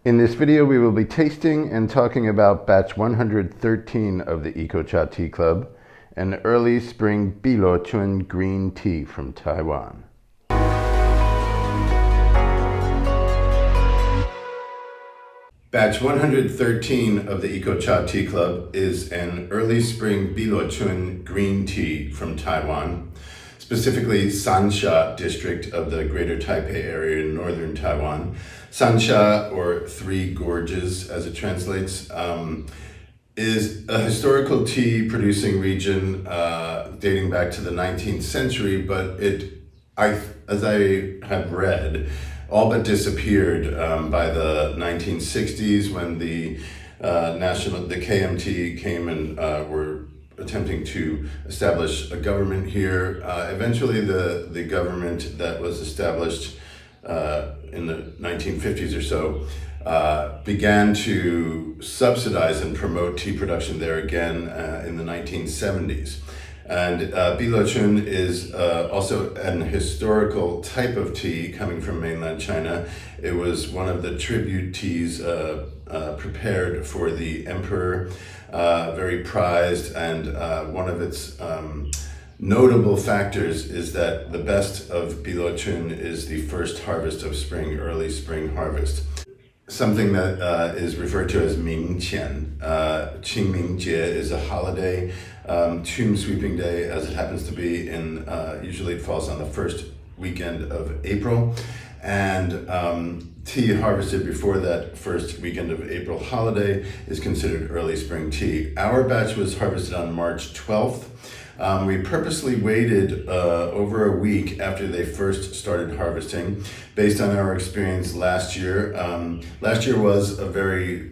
In this video, we will be tasting and talking about batch 113 of the EcoCha Tea Club, an early spring Luo Chun green tea from Taiwan. Batch 113 of the EcoCha Tea Club is an early spring Luo Chun green tea from Taiwan, specifically Sanxia district of the Greater Taipei area in northern Taiwan. Sanxia, or Three Gorges as it translates, is a historical tea producing region dating back to the 19th century, but as I have read, all but disappeared by the 1960s when the KMT came and were attempting to establish a government here. Eventually the government that was established in the 1950s or so began to subsidize and promote tea production there again in the 1970s. And Luo Chun is also an historical type of tea coming from mainland China. It was one of the tribute teas prepared for the emperor, very prized, and one of its notable factors is that the best of Luo Chun is the first harvest of spring, early spring harvest. Something that is referred to as Mingqian. Qingmingjie is a holiday, Tomb Sweeping Day, as it happens to be, usually it falls on the first weekend of April. And tea harvested before that first weekend of April holiday is considered early spring tea. Our batch was harvested on March 12th. We purposely waited over a week after they first started harvesting based on our experience last year. Last year was a very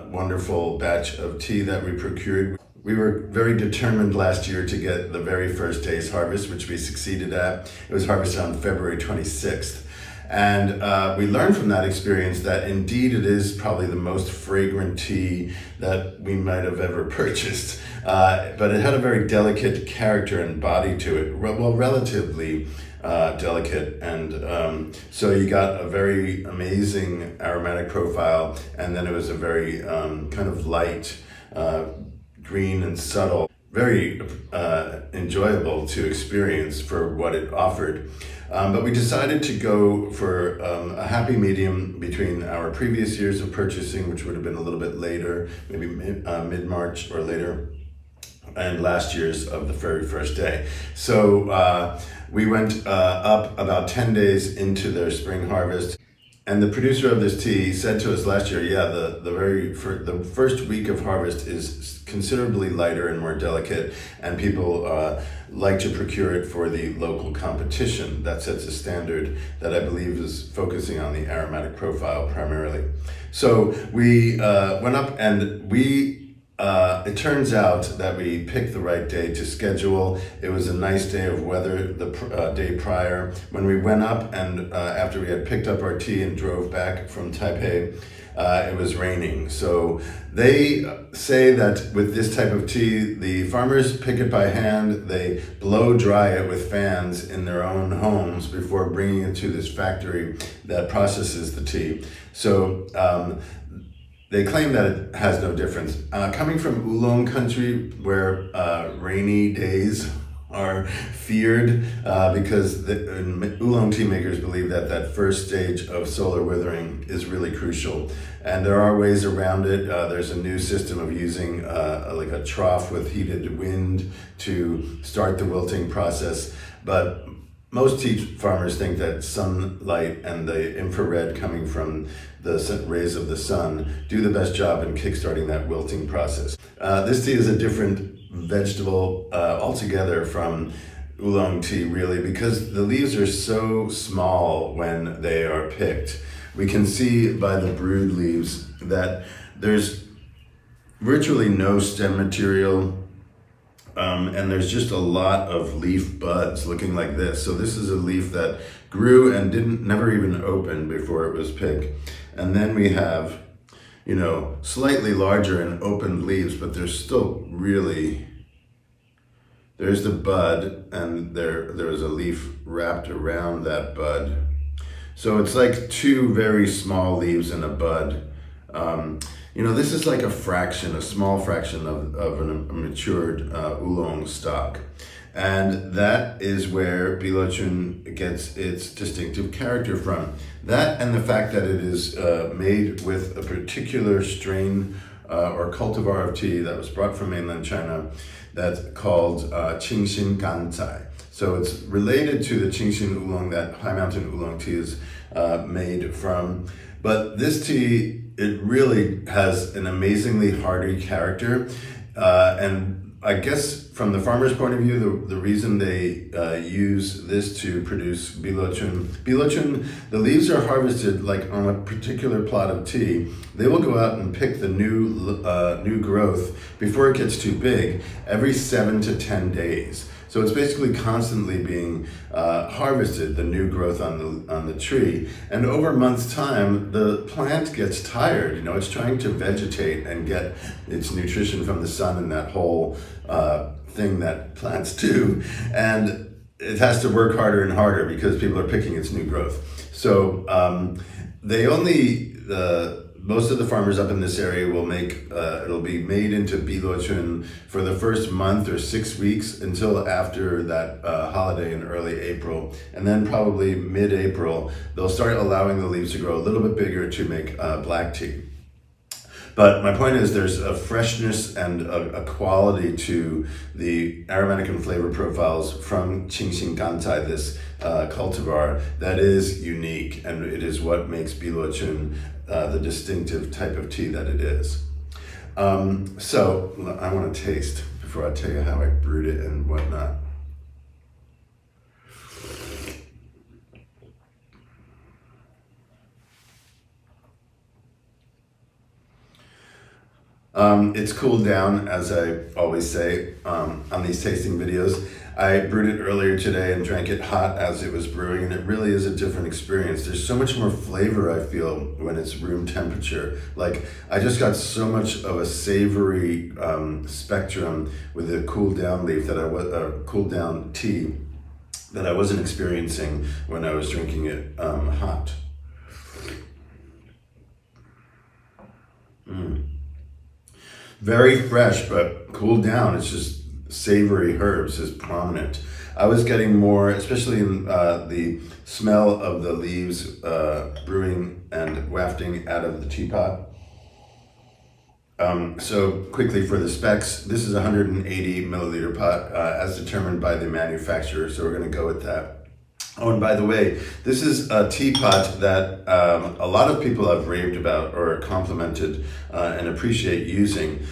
wonderful batch of tea that we procured. We were very determined last year to get the very first day's harvest, which we succeeded at. It was harvested on February 26th. And we learned from that experience that indeed it is probably the most fragrant tea that we might have ever purchased. But it had a very delicate character and body to it, well, relatively delicate. And so you got a very amazing aromatic profile, and then it was a very kind of light, green and subtle, very enjoyable to experience for what it offered. But we decided to go for a happy medium between our previous years of purchasing, which would have been a little bit later, maybe mid-March or later, and last year's of the very first day. So we went up about 10 days into their spring harvest. And the producer of this tea said to us last year, yeah, the first week of harvest is considerably lighter and more delicate, and people like to procure it for the local competition. That sets a standard that I believe is focusing on the aromatic profile primarily. So we went up, and it turns out that we picked the right day to schedule. It was a nice day of weather the day prior. When we went up and after we had picked up our tea and drove back from Taipei, it was raining. So they say that with this type of tea, the farmers pick it by hand, they blow dry it with fans in their own homes before bringing it to this factory that processes the tea. So they claim that it has no difference. Coming from Oolong country, where rainy days are feared, because the Oolong tea makers believe that that first stage of solar withering is really crucial. And there are ways around it. There's a new system of using like a trough with heated wind to start the wilting process. But most tea farmers think that sunlight and the infrared coming from the rays of the sun do the best job in kickstarting that wilting process. This tea is a different vegetable altogether from Oolong tea, really, because the leaves are so small when they are picked. We can see by the brood leaves that there's virtually no stem material. And there's just a lot of leaf buds looking like this. So this is a leaf that grew and never even opened before it was picked. And then we have, slightly larger and opened leaves, but there's still really, there's the bud, and there is a leaf wrapped around that bud. So it's like two very small leaves in a bud This is like a small fraction of a matured oolong stock. And that is where Luo Chun gets its distinctive character from. That and the fact that it is made with a particular strain or cultivar of tea that was brought from mainland China that's called Qingxin Ganzai. So it's related to the Qingxin Oolong that High Mountain Oolong Tea is made from. But this tea, it really has an amazingly hearty character. And I guess from the farmer's point of view, the reason they use this to produce Luo Chun, the leaves are harvested like on a particular plot of tea. They will go out and pick the new growth before it gets too big every 7 to 10 days. So it's basically constantly being harvested, the new growth on the tree. And over a month's time, the plant gets tired. It's trying to vegetate and get its nutrition from the sun and that whole thing that plants do. And it has to work harder and harder because people are picking its new growth. So most of the farmers up in this area will make, it'll be made into Luo Chun for the first month or 6 weeks until after that holiday in early April. And then probably mid-April, they'll start allowing the leaves to grow a little bit bigger to make black tea. But my point is there's a freshness and a quality to the aromatic and flavor profiles from Qingxin Ganzai, this cultivar, that is unique, and it is what makes Luo Chun the distinctive type of tea that it is. So I want to taste before I tell you how I brewed it and whatnot. It's cooled down, as I always say on these tasting videos. I brewed it earlier today and drank it hot as it was brewing, and it really is a different experience. There's so much more flavor, I feel, when it's room temperature. Like, I just got so much of a savory spectrum with the cooled down leaf cooled down tea that I wasn't experiencing when I was drinking it hot. Very fresh, but cooled down. It's just savory herbs is prominent. I was getting more, especially in the smell of the leaves brewing and wafting out of the teapot. So quickly for the specs, this is a 180 milliliter pot as determined by the manufacturer, so we're going to go with that. Oh, and by the way, this is a teapot that a lot of people have raved about or complimented and appreciate using.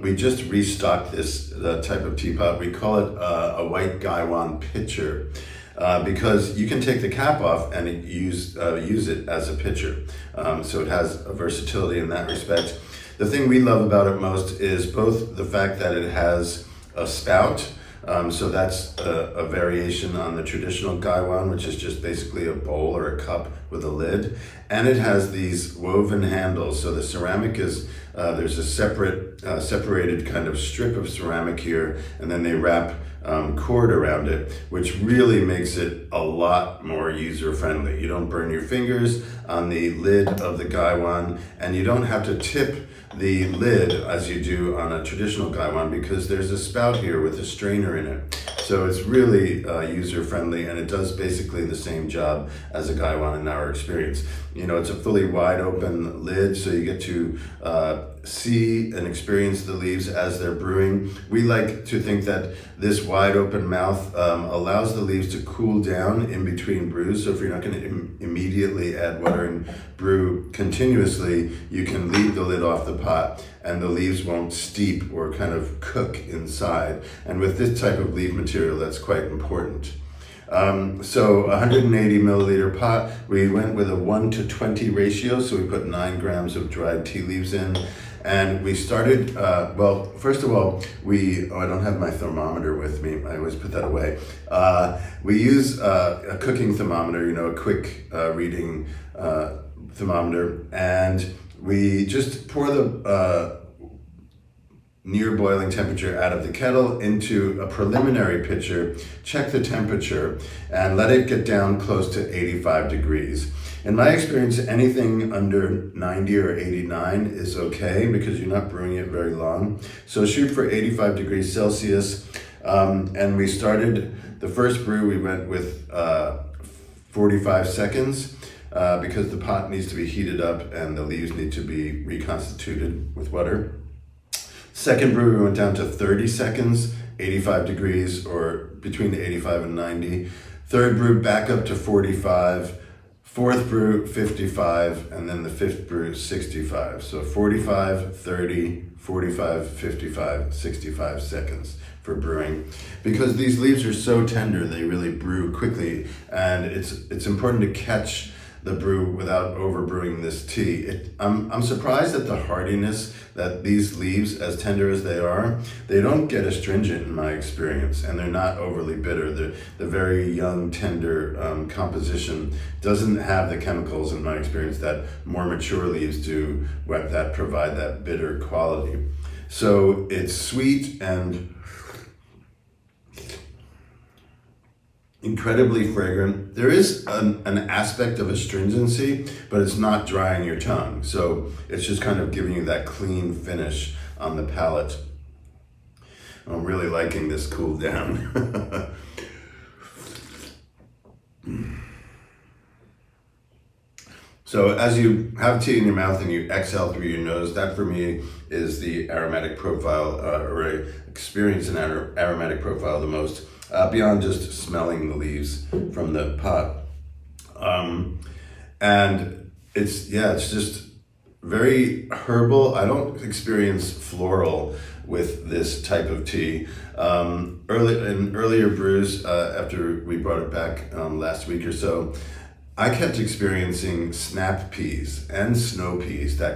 We just restocked this type of teapot. We call it a white Gaiwan pitcher because you can take the cap off and use it as a pitcher. So it has a versatility in that respect. The thing we love about it most is both the fact that it has a spout. So that's a variation on the traditional gaiwan, which is just basically a bowl or a cup with a lid. And it has these woven handles. So the ceramic is, there's a separated kind of strip of ceramic here, and then they wrap cord around it, which really makes it a lot more user-friendly. You don't burn your fingers on the lid of the gaiwan, and you don't have to tip the lid as you do on a traditional gaiwan because there's a spout here with a strainer in it. So it's really user-friendly, and it does basically the same job as a gaiwan in our experience. It's a fully wide open lid, so you get to see and experience the leaves as they're brewing. We like to think that this wide open mouth allows the leaves to cool down in between brews. So if you're not going to immediately add water and brew continuously, you can leave the lid off the pot and the leaves won't steep or kind of cook inside. And with this type of leaf material, that's quite important. So 180 milliliter pot, we went with a 1:20 ratio, so we put 9 grams of dried tea leaves in. And we started, well, first of all, I don't have my thermometer with me, I always put that away. We use a cooking thermometer, a quick reading thermometer, and we just pour the near boiling temperature out of the kettle into a preliminary pitcher, check the temperature, and let it get down close to 85 degrees. In my experience, anything under 90 or 89 is okay because you're not brewing it very long. So shoot for 85 degrees Celsius. And we started the first brew, we went with 45 seconds because the pot needs to be heated up and the leaves need to be reconstituted with water. Second brew, we went down to 30 seconds, 85 degrees or between 85 and 90. Third brew, back up to 45. Fourth brew, 55, and then the fifth brew, 65. So 45, 30, 45, 55, 65 seconds for brewing. Because these leaves are so tender, they really brew quickly, and it's important to catch the brew without overbrewing this tea. I'm surprised at the hardiness that these leaves, as tender as they are, they don't get astringent in my experience, and they're not overly bitter. The very young, tender composition doesn't have the chemicals, in my experience, that more mature leaves do, that provide that bitter quality. So it's sweet and incredibly fragrant. There is an aspect of astringency, but it's not drying your tongue. So it's just kind of giving you that clean finish on the palate. I'm really liking this cool down. So as you have tea in your mouth and you exhale through your nose, that for me is the aromatic profile, or I experience an aromatic profile the most. Beyond just smelling the leaves from the pot. And it's just very herbal. I don't experience floral with this type of tea. Earlier brews, after we brought it back last week or so, I kept experiencing snap peas and snow peas. They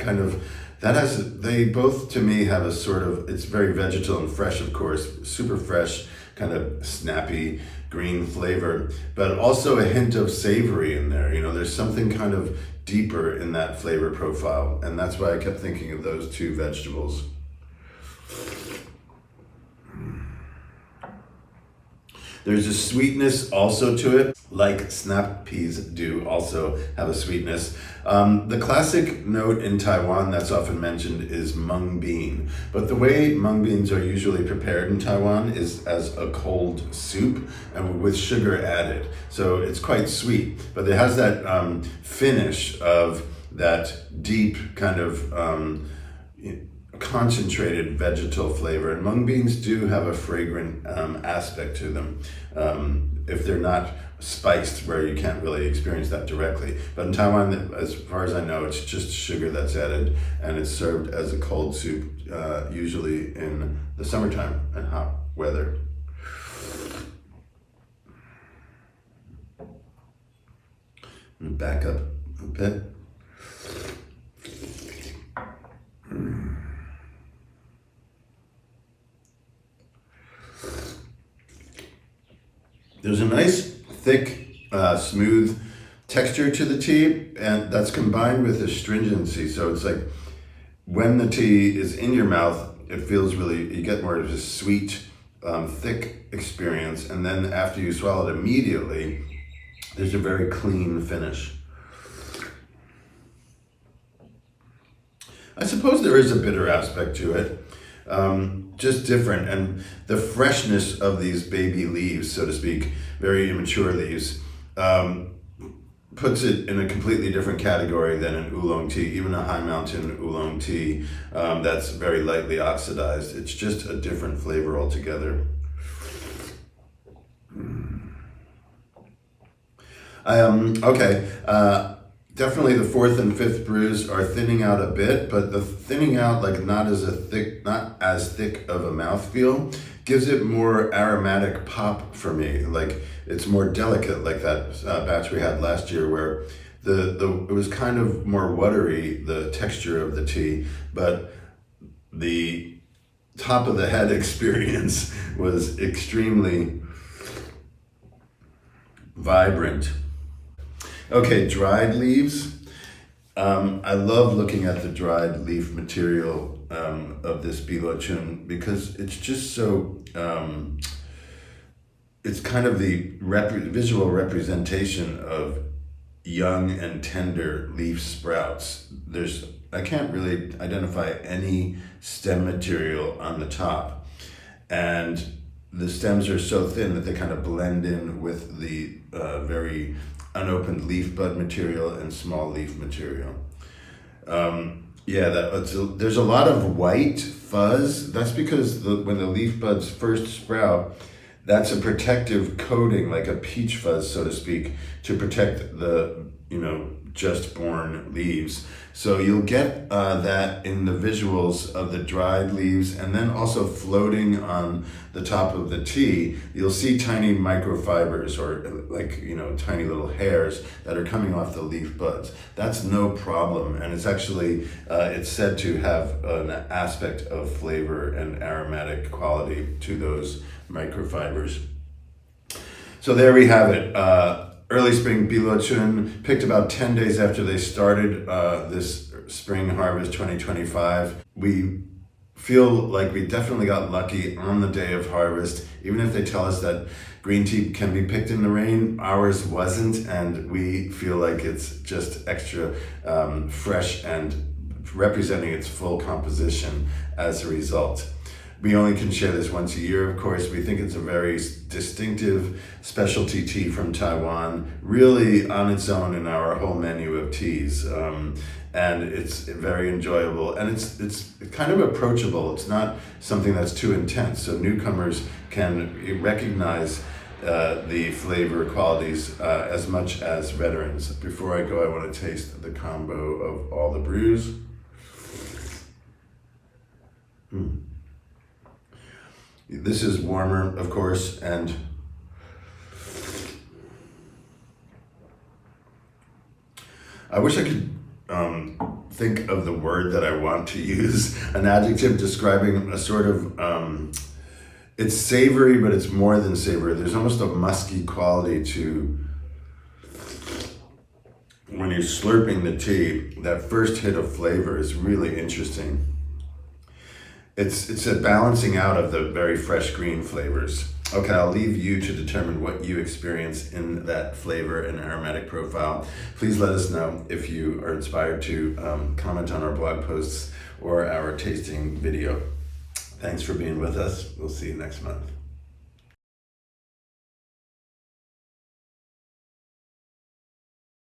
both to me have a sort of, it's very vegetal and fresh, of course, super fresh, kind of snappy green flavor, but also a hint of savory in there. You know, there's something kind of deeper in that flavor profile, and that's why I kept thinking of those two vegetables. There's a sweetness also to it, like snap peas do also have a sweetness. The classic note in Taiwan that's often mentioned is mung bean, but the way mung beans are usually prepared in Taiwan is as a cold soup and with sugar added. So it's quite sweet, but it has that finish of that deep kind of concentrated vegetal flavor, and mung beans do have a fragrant aspect to them if they're not spiced, where you can't really experience that directly. But in Taiwan, as far as I know, it's just sugar that's added, and it's served as a cold soup, usually in the summertime and hot weather. I'm gonna back up a bit. There's a nice, thick, smooth texture to the tea, and that's combined with astringency. So it's like when the tea is in your mouth, it feels really, you get more of a sweet, thick experience. And then after you swallow it immediately, there's a very clean finish. I suppose there is a bitter aspect to it. Just different, and the freshness of these baby leaves, so to speak, very immature leaves, puts it in a completely different category than an oolong tea, even a high mountain oolong tea that's very lightly oxidized. It's just a different flavor altogether. Definitely the fourth and fifth brews are thinning out a bit, but the thinning out, like not as thick of a mouthfeel, gives it more aromatic pop for me. Like it's more delicate, like that batch we had last year, where it was kind of more watery, the texture of the tea, but the top of the head experience was extremely vibrant. Okay, dried leaves. I love looking at the dried leaf material of this Luo Chun because it's just so, it's kind of the visual representation of young and tender leaf sprouts. I can't really identify any stem material on the top, and the stems are so thin that they kind of blend in with the very unopened leaf bud material and small leaf material. There's a lot of white fuzz. That's because when the leaf buds first sprout, that's a protective coating, like a peach fuzz, so to speak, to protect the just born leaves. So you'll get that in the visuals of the dried leaves, and then also floating on the top of the tea, you'll see tiny microfibers, or tiny little hairs that are coming off the leaf buds. That's no problem, and it's actually it's said to have an aspect of flavor and aromatic quality to those microfibers. So there we have it. Early spring Luo Chun, picked about 10 days after they started this spring harvest 2025. We feel like we definitely got lucky on the day of harvest. Even if they tell us that green tea can be picked in the rain, ours wasn't, and we feel like it's just extra fresh and representing its full composition as a result. We only can share this once a year, of course. We think it's a very distinctive specialty tea from Taiwan, really on its own in our whole menu of teas. And it's very enjoyable, and it's kind of approachable. It's not something that's too intense, so newcomers can recognize the flavor qualities as much as veterans. Before I go, I want to taste the combo of all the brews. This is warmer, of course, and I wish I could think of the word that I want to use, an adjective describing a sort of, it's savory, but it's more than savory. There's almost a musky quality to when you're slurping the tea. That first hit of flavor is really interesting. It's a balancing out of the very fresh green flavors. Okay, I'll leave you to determine what you experience in that flavor and aromatic profile. Please let us know if you are inspired to comment on our blog posts or our tasting video. Thanks for being with us. We'll see you next month.